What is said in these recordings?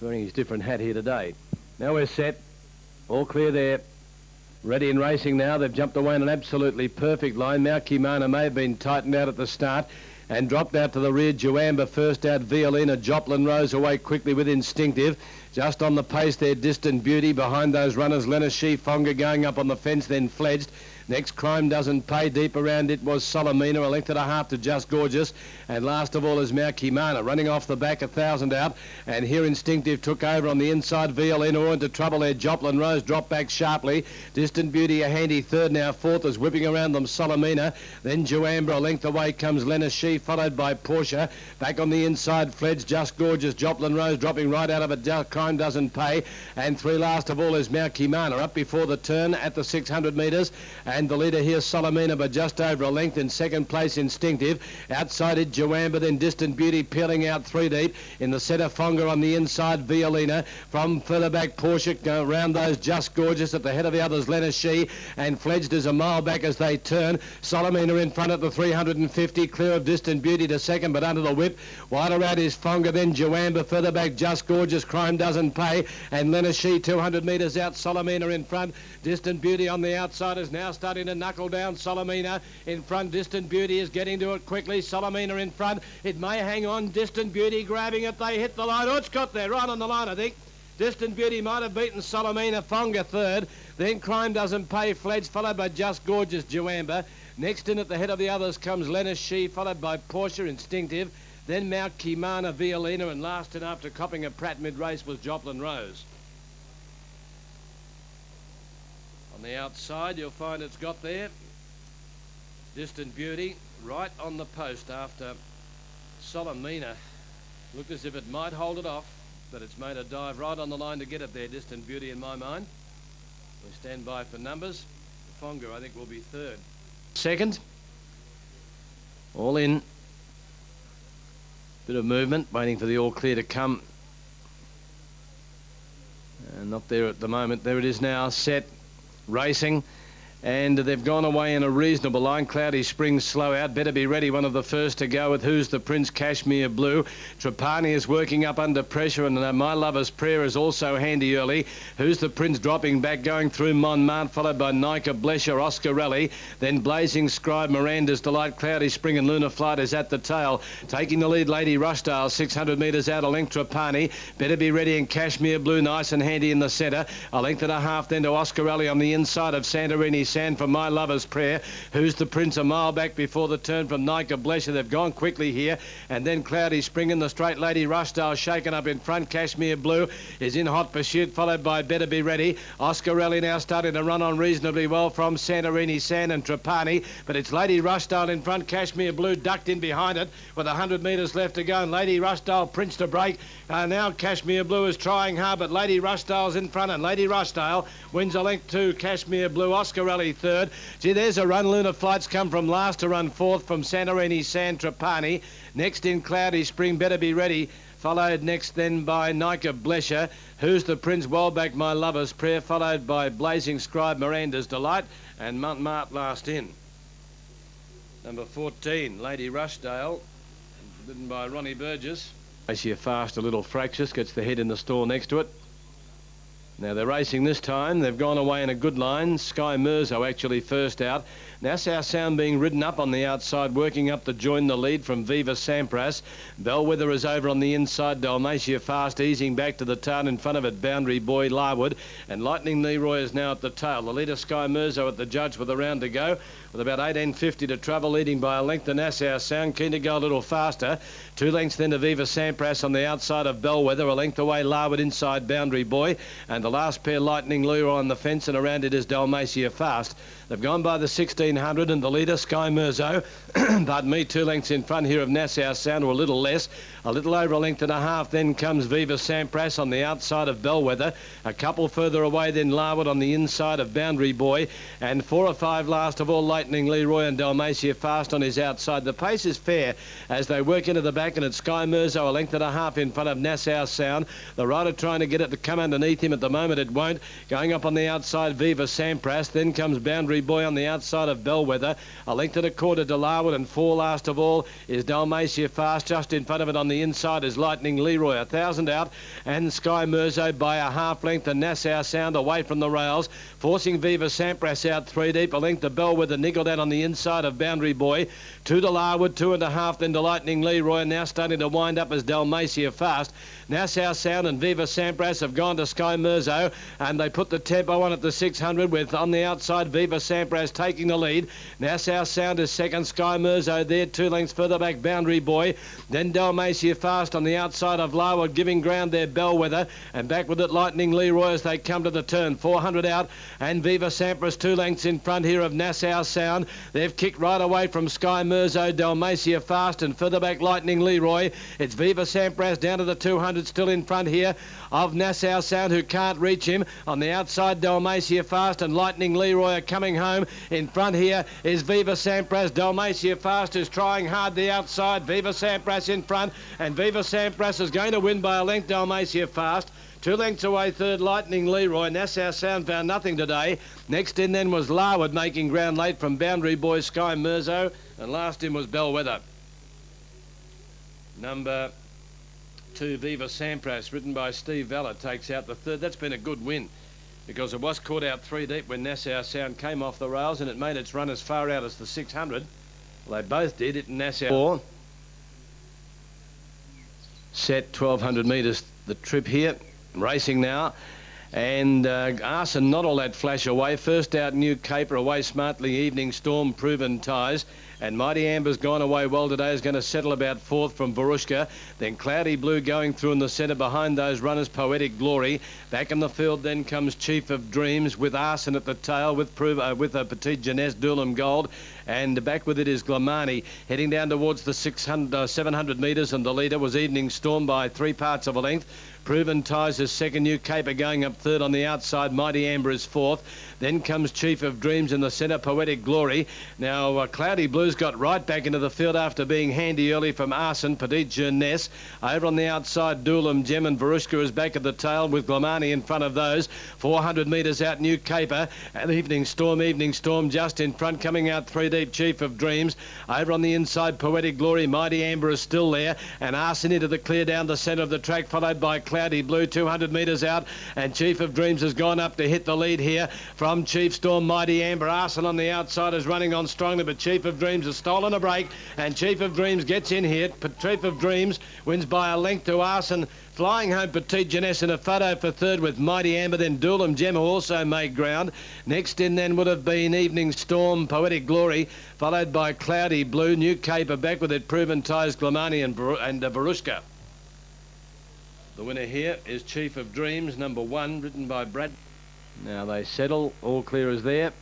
wearing his different hat here today. Now we're set. All clear there. Ready and racing now. They've jumped away in an absolutely perfect line. Mount Kimana may have been tightened out at the start and dropped out to the rear. Juamba first out. Violina. Joplin Rose away quickly with Instinctive. Just on the pace there, Distant Beauty. Behind those runners, Lenashi Fonga going up on the fence, then Fledged. Next, Crime Doesn't Pay. Deep around it was Solomina, a length and a half to Just Gorgeous. And last of all is Mount Kimana, running off the back, 1,000 out. And here Instinctive took over on the inside. Violina all into trouble there. Joplin Rose dropped back sharply. Distant Beauty a handy third now. Fourth is whipping around them Solomina. Then Juamba, a length away comes Lenashi, followed by Portia. Back on the inside, Fledged, Just Gorgeous. Joplin Rose dropping right out of it. Crime Doesn't Pay. And three last of all is Mount Kimana, up before the turn at the 600 metres. And the leader here, Solomina, but just over a length. In second place, Instinctive. Outside it, Juamba, then Distant Beauty peeling out three deep. In the centre, Fonga on the inside, Violina. From further back, Portia, go around those Just Gorgeous. At the head of the others, Lenashi. And Fledged is a mile back as they turn. Solomina in front at the 350, clear of Distant Beauty to second, but under the whip. Wide around is Fonga, then Juamba. Further back, Just Gorgeous. Crime Doesn't Pay. And Lenashi, 200 metres out. Solomina in front. Distant Beauty on the outside is now starting to knuckle down. Solomina in front. Distant Beauty is getting to it quickly. Solomina in front. It may hang on. Distant Beauty grabbing it. They hit the line. Oh, it's got there. Right on the line, I think. Distant Beauty might have beaten Solomina. Fonga third. Then Crime Doesn't Pay. Fledged, followed by Just Gorgeous, Juamba. Next in at the head of the others comes Lenashi, followed by Portia, Instinctive. Then Mount Kimana, Violina, and last in after copping a Pratt mid-race was Joplin Rose. On the outside, you'll find it's got there. Distant Beauty right on the post after Solomina. Looked as if it might hold it off, but it's made a dive right on the line to get it there, Distant Beauty, in my mind. We stand by for numbers. Fonga, I think, will be third. Second. All in. Bit of movement, waiting for the all clear to come. And not there at the moment. There it is now, set. Racing, and they've gone away in a reasonable line. Cloudy Springs slow out. Better Be Ready, one of the first to go with Who's the Prince, Kashmir Blue. Trapani is working up under pressure, and My Lover's Prayer is also handy early. Who's the Prince dropping back, going through Montmartre, followed by Nika Blesher, Oscar Rally. Then Blazing Scribe, Miranda's Delight, Cloudy Spring and Lunar Flight is at the tail. Taking the lead, Lady Rushdale, 600 metres out, a length Trapani. Better Be Ready and Kashmir Blue, nice and handy in the centre. A length and a half then to Oscar Rally on the inside of Santorini Sand for My Lover's Prayer. Who's the Prince, a mile back before the turn from Nika Blesher. They've gone quickly here. And then Cloudy Spring in the straight, Lady Rushdale shaken up in front. Kashmir Blue is in hot pursuit, followed by Better Be Ready. Oscar Rally now starting to run on reasonably well from Santorini Sand and Trapani, but it's Lady Rushdale in front. Kashmir Blue ducked in behind it with 100 metres left to go, and Lady Rushdale, Prince to break. Now Kashmir Blue is trying hard, but Lady Rushdale's in front, and Lady Rushdale wins a length to Kashmir Blue. Oscar Rally third. Gee, there's a run. Lunar Flight's come from last to run fourth from Santorini Sand, Trapani. Next in Cloudy Spring, Better Be Ready. Followed next then by Nika Blesher. Who's the Prince, well back, My Lover's Prayer. Followed by Blazing Scribe, Miranda's Delight. And Montmartre last in. Number 14, Lady Rushdale, ridden by Ronnie Burgess. Racia Fast, a little fractious, gets the head in the stall next to it. Now they're racing this time. They've gone away in a good line. Sky Mirzo actually first out. Nassau Sound being ridden up on the outside, working up to join the lead from Viva Sampras. Bellwether is over on the inside. Dalmatia Fast easing back to the town in front of it. Boundary Boy Larwood. And Lightning Leroy is now at the tail. The leader Sky Mirzo at the judge with a round to go. With about 18.50 to travel, leading by a length to Nassau Sound. Keen to go a little faster. 2 lengths then to Viva Sampras on the outside of Bellwether. A length away Larwood inside Boundary Boy. And the last pair, Lightning Leroy on the fence, and around it is Dalmatia Fast. They've gone by the 1600, and the leader, Sky Mirzo, pardon me, 2 lengths in front here of Nassau Sound, or a little less. A little over a length and a half, then comes Viva Sampras on the outside of Bellwether. A couple further away, then Larwood on the inside of Boundary Boy. And 4 or 5 last of all, Lightning Leroy and Dalmatia Fast on his outside. The pace is fair as they work into the back, and it's Sky Mirzo a length and a half in front of Nassau Sound. The rider trying to get it to come underneath him at the moment. moment it won't. Going up on the outside, Viva Sampras. Then comes Boundary Boy on the outside of Bellwether. A length and a quarter to Larwood, and 4 last of all is Dalmatia Fast. Just in front of it on the inside is Lightning Leroy, 1,000 out, and Sky Mirzo by a half length, and Nassau Sound away from the rails, forcing Viva Sampras out 3 deep. A length to Bellwether, niggled out on the inside of Boundary Boy. 2 to Larwood, 2.5 then to Lightning Leroy. Now starting to wind up as Dalmatia Fast. Nassau Sound and Viva Sampras have gone to Sky Mirzo, and they put the tempo on at the 600 with on the outside Viva Sampras taking the lead. Nassau Sound is second, Sky Mirzo there 2 lengths further back Boundary Boy. Then Dalmatia Fast on the outside of Larwood giving ground there Bellwether, and back with it Lightning Leroy as they come to the turn. 400 out, and Viva Sampras 2 lengths in front here of Nassau Sound. They've kicked right away from Sky Mirzo, Dalmatia Fast, and further back Lightning Leroy. It's Viva Sampras down to the 200, still in front here of Nassau Sound, who can't reach him. On the outside, Dalmatia Fast and Lightning Leroy are coming home. In front here is Viva Sampras. Dalmatia Fast is trying hard the outside. Viva Sampras in front, and Viva Sampras is going to win by a length. Dalmatia Fast 2 lengths away third, Lightning Leroy. Nassau Sound found nothing today. Next in then was Larwood making ground late from Boundary Boy, Sky Mirzo, and last in was Bellwether. Number 2, Viva Sampras, ridden by Steve Valla, takes out the third. That's been a good win because it was caught out 3 deep when Nassau Sound came off the rails, and it made its run as far out as the 600. Well, they both did. It and Nassau. Set 1,200 metres the trip here. Racing now. And Arson, not all that flash away. First out, New Caper, away smartly, Evening Storm, Proven Ties. And Mighty Amber's gone away well today, is going to settle about 4th from Varushka. Then Cloudy Blue going through in the centre behind those runners, Poetic Glory. Back in the field then comes Chief of Dreams with Arson at the tail with a Petite Jeunesse, Doolam Gold. And back with it is Glamani, heading down towards the 700 metres, and the leader was Evening Storm by 3 parts of a length. Proven Ties is second, New Caper going up third on the outside, Mighty Amber is 4th. Then comes Chief of Dreams in the centre, Poetic Glory. Now Cloudy Blue's got right back into the field after being handy early from Arson, Petite Jeunesse. Over on the outside, Doolam Gem, and Varushka is back at the tail with Glamani in front of those. 400 metres out, New Caper, and Evening Storm just in front, coming out 3 deep, Chief of Dreams. Over on the inside, Poetic Glory, Mighty Amber is still there, and Arson into the clear down the centre of the track, followed by Cloudy Blue, 200 metres out, and Chief of Dreams has gone up to hit the lead here from Chief Storm, Mighty Amber. Arson on the outside is running on strongly, but Chief of Dreams has stolen a break, and Chief of Dreams gets in here. But Chief of Dreams wins by a length to Arson. Flying home Petite Jeunesse in a photo for third with Mighty Amber, then Doolam Gem, who also made ground. Next in then would have been Evening Storm, Poetic Glory, followed by Cloudy Blue, New Caper, back with it, Proven Ties, Glamani and Varushka. The winner here is Chief of Dreams, number 1, ridden by Brad. Now they settle, all clear is there.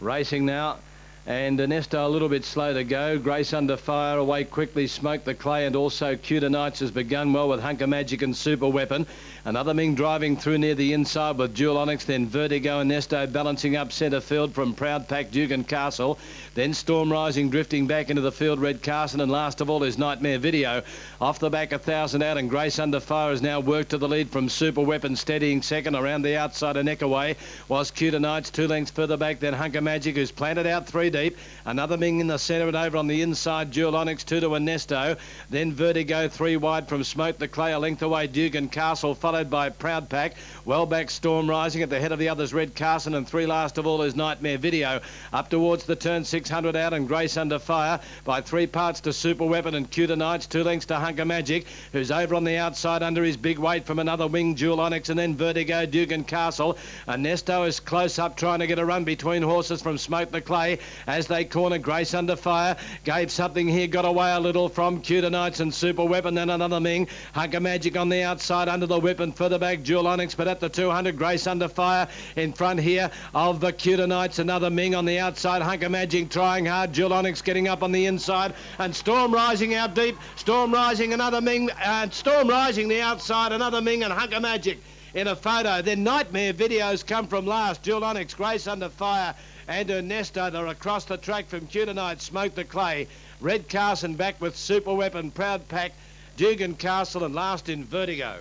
Racing now. And Ernesto a little bit slow to go. Grace Under Fire away quickly, Smoke the Clay, and also Cuter Nights has begun well with Hunker Magic and Super Weapon. Another Ming driving through near the inside with Jewel Onyx, then Vertigo, Ernesto balancing up centre field from Proud Pack, Dugan Castle. Then Storm Rising drifting back into the field, Red Carson, and last of all is Nightmare Video. Off the back 1,000 out, and Grace Under Fire has now worked to the lead from Super Weapon, steadying second. Around the outside a neck away was Cuter Nights, 2 lengths further back than Hunker Magic, who's planted out 3 deep. Another Ming in the centre, and over on the inside, Jewel Onyx 2 to Ernesto. Then Vertigo 3 wide from Smoke the Clay, a length away Dugan Castle, followed by Proud Pack. Well back Storm Rising, at the head of the others Red Carson, and 3 last of all is Nightmare Video. Up towards the turn, 600 out, and Grace Under Fire by 3 parts to Super Weapon and Cuter Nights, 2 lengths to Hunker Magic, who's over on the outside under his big weight from another Wing, Jewel Onyx, and then Vertigo, Dugan Castle. Ernesto is close up trying to get a run between horses from Smoke the Clay as they corner. Grace Under Fire gave something here, got away a little from Cuter Nights and Super Weapon, then another Ming. Hunker Magic on the outside under the whip, and further back Jewel Onyx, but at the 200 Grace Under Fire in front here of the Cuter Nights, another Ming on the outside. Hunker Magic trying hard, Jewel Onyx getting up on the inside, and Storm Rising out deep. Storm Rising, another Ming, and Storm Rising the outside, another Ming, and Hunker Magic in a photo. Then Nightmare Videos come from last. Jewel Onyx, Grace Under Fire, and Ernesto. They're across the track from Cuter Night, Smoke the Clay. Red Carson back with Super Weapon, Proud Pack, Dugan Castle, and last in Vertigo.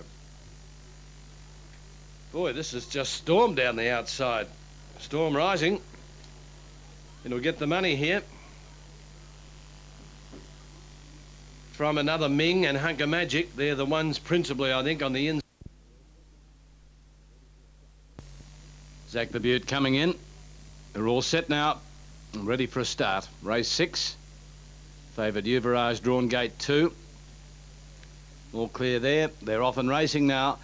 Boy, this is just storm down the outside. Storm rising. And we'll get the money here from another Ming and Hunker Magic. They're the ones principally, I think, on the inside. Zach the Butte coming in. They're all set now, ready for a start. Race 6. Favoured Uvarage, drawn gate 2. All clear there. They're off and racing now.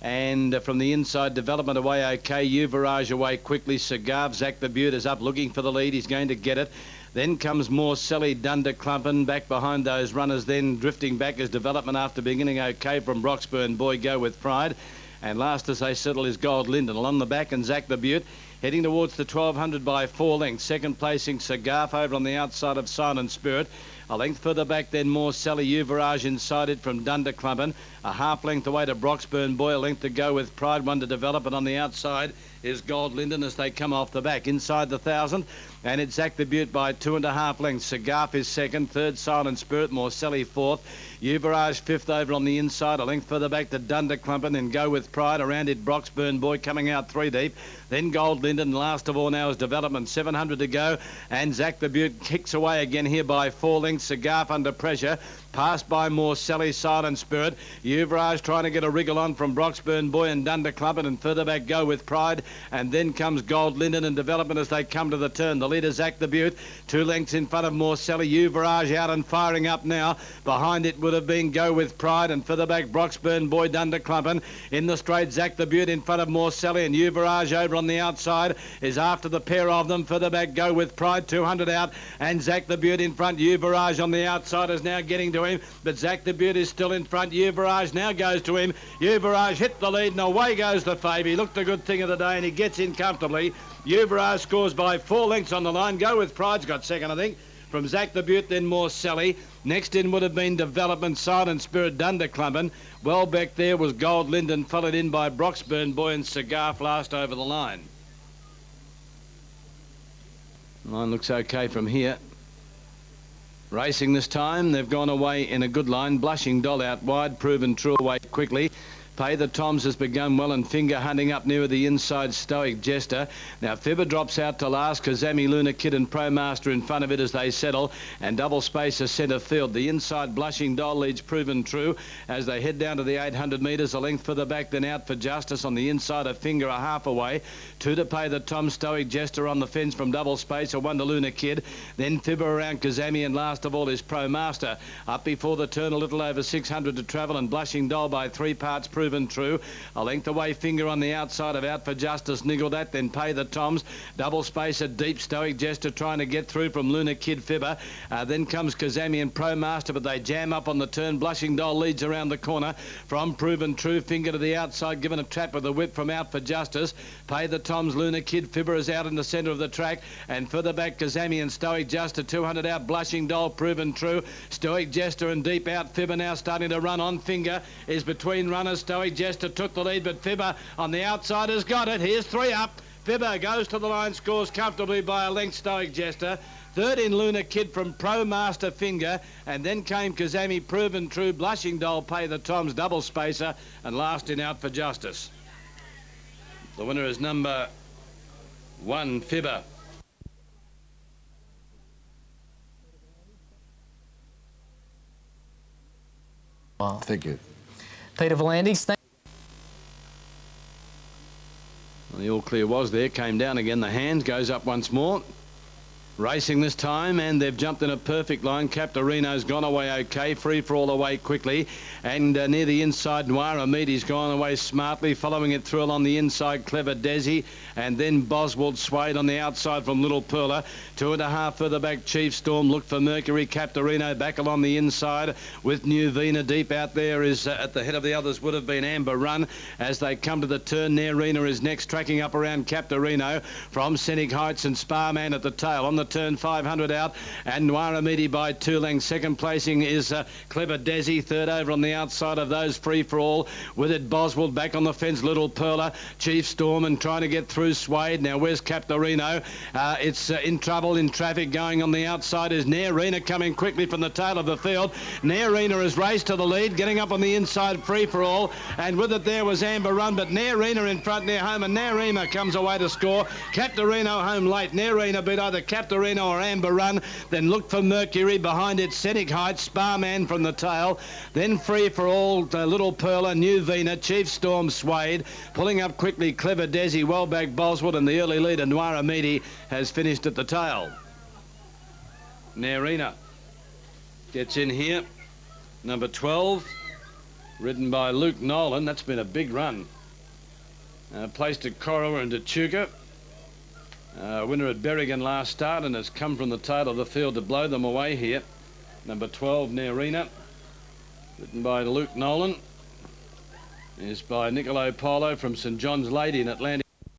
And from the inside, Development away okay. Uvarage away quickly. Cigar, Zach the Butte is up looking for the lead. He's going to get it. Then comes more Sally Dunder Clumpin back behind those runners. Then drifting back is Development after beginning okay from Broxburn Boy Go With Pride. And last as they settle is Gold Linden along the back, and Zach the Butte heading towards the 1200 by 4 lengths. Second placing Cigar over on the outside of Silent Spirit. A length further back then more Sally Uvarage inside it from Dunder Clumpin. A half length away to Broxburn Boy, a length to Go With Pride, one to Develop, and on the outside is Gold Linden as they come off the back. Inside the 1000, and it's Zach the Butte by 2.5 lengths. Cigar is second, third Silent Spirit, more Sally fourth. Uvarage fifth over on the inside, a length further back to Dunder Clumpin and Go With Pride. Around it Broxburn Boy coming out 3 deep. Then Gold Linden, last of all now is Development, 700 to go. And Zach the Butte kicks away again here by 4 lengths. Cigar under pressure. Passed by more Sally, Silent Spirit. Uvarage trying to get a wriggle on from Broxburn Boy and Dunder Clumpin, and further back Go With Pride. And then comes Gold Linden and Development as they come to the turn. The leader Zach the Butte, 2 lengths in front of more Sally. Uvarage out and firing up now. Behind it would have been Go With Pride, and further back Broxburn Boy, Dunder Clumpin. In the straight, Zach the Butte in front of more Sally, and Uvarage over on the outside is after the pair of them. Further back Go With Pride, 200 out, and Zach the Butte in front. Uvarage on the outside is now getting to him, but Zach the Butte is still in front. Uvarage now goes to him. Uvarage hit the lead, and away goes the fave. He looked a good thing of the day, and he gets in comfortably. Uvarage scores by 4 lengths on the line. Go With Pride's got second, I think, from Zach the Butte, then more Sally. Next in would have been Development, Silent Spirit, Dunder Clumpin. Well back there was Gold Linden, followed in by Broxburn Boy and Cigar last over the line. Line looks okay from here. Racing this time, they've gone away in a good line. Blushing Doll out wide, Proven True away quickly. Pay the Toms has begun well, and Finger hunting up near the inside, Stoic Jester. Now Fibber drops out to last. Kazami, Luna Kid and Pro Master in front of it as they settle, and double space is centre field. The inside Blushing Doll leads Proven True as they head down to the 800 metres. A length for the back, then out for Justice on the inside of Finger, a half away. 2 to Pay the Tom, Stoic Jester on the fence from double space, a 1 to Luna Kid. Then Fibber around Kazami, and last of all is Pro Master. Up before the turn, a little over 600 to travel, and Blushing Doll by 3 parts, Proven True. A length away Finger on the outside of Out for Justice, niggled that, then Pay the Toms. Double space, a deep Stoic Jester trying to get through from Luna Kid Fibber. Then comes Kazami and Pro Master, but they jam up on the turn. Blushing Doll leads around the corner from Proven True. Finger to the outside, given a trap with a whip from Out for Justice. Pay the Toms, Luna Kid Fibber is out in the centre of the track, and further back Kazami and Stoic Jester, 200 out. Blushing Doll, Proven True. Stoic Jester and deep out. Fibber now starting to run on. Finger is between runners. Stoic Jester took the lead, but Fibber on the outside has got it. Here's 3 up. Fibber goes to the line, scores comfortably by a length, Stoic Jester. Third in Luna Kid from Pro Master, Finger, and then came Kazami, Proven True, Blushing Doll, Pay the Toms, double spacer, and last in Out for Justice. The winner is number 1, Fibber. Wow. Thank you. Peter Volandis, Well, the all clear was there, came down again. The hand goes up once more. Racing this time, and they've jumped in a perfect line. Captorino's gone away okay, free for all away quickly, and near the inside Noir Amiti's gone away smartly, following it through along the inside Clever Desi, and then Boswell swayed on the outside from Little Perla. 2.5 further back Chief Storm looked for Mercury. Captorino back along the inside with New Vina. Deep out there is at the head of the others would have been Amber Run as they come to the turn. Nerina is next, tracking up around Captorino from Scenic Heights and Sparman at the tail. On the turn, 500 out, and Noiramidi by 2 lengths. Second placing is Clever Desi, third over on the outside of those, Free for All. With it, Boswell back on the fence, Little Perla, Chief Storm, and trying to get through Suede. Now where's Captorino? It's in trouble in traffic. Going on the outside is Nairina, coming quickly from the tail of the field. Nairina has raced to the lead, getting up on the inside, Free for All, and with it there was Amber Run, but Nairina in front near home, and Nairina comes away to score. Captorino home late. Nairina beat either Captorino or Amber Run, then look for Mercury. Behind it, Scenic Heights, Sparman from the tail, then Free for All, Little Perla, New Vena, Chief Storm, Suede. Pulling up quickly, Clever Desi, well back Boswell, and the early leader, Noiramidi, has finished at the tail. Nairina gets in here, number 12, ridden by Luke Nolan. That's been a big run. Placed at Corowa and Echuca. Winner at Berrigan last start, and has come from the tail of the field to blow them away here. Number 12, Nairina, written by Luke Nolan, is by Niccolo Polo from St John's Lady in Atlantic.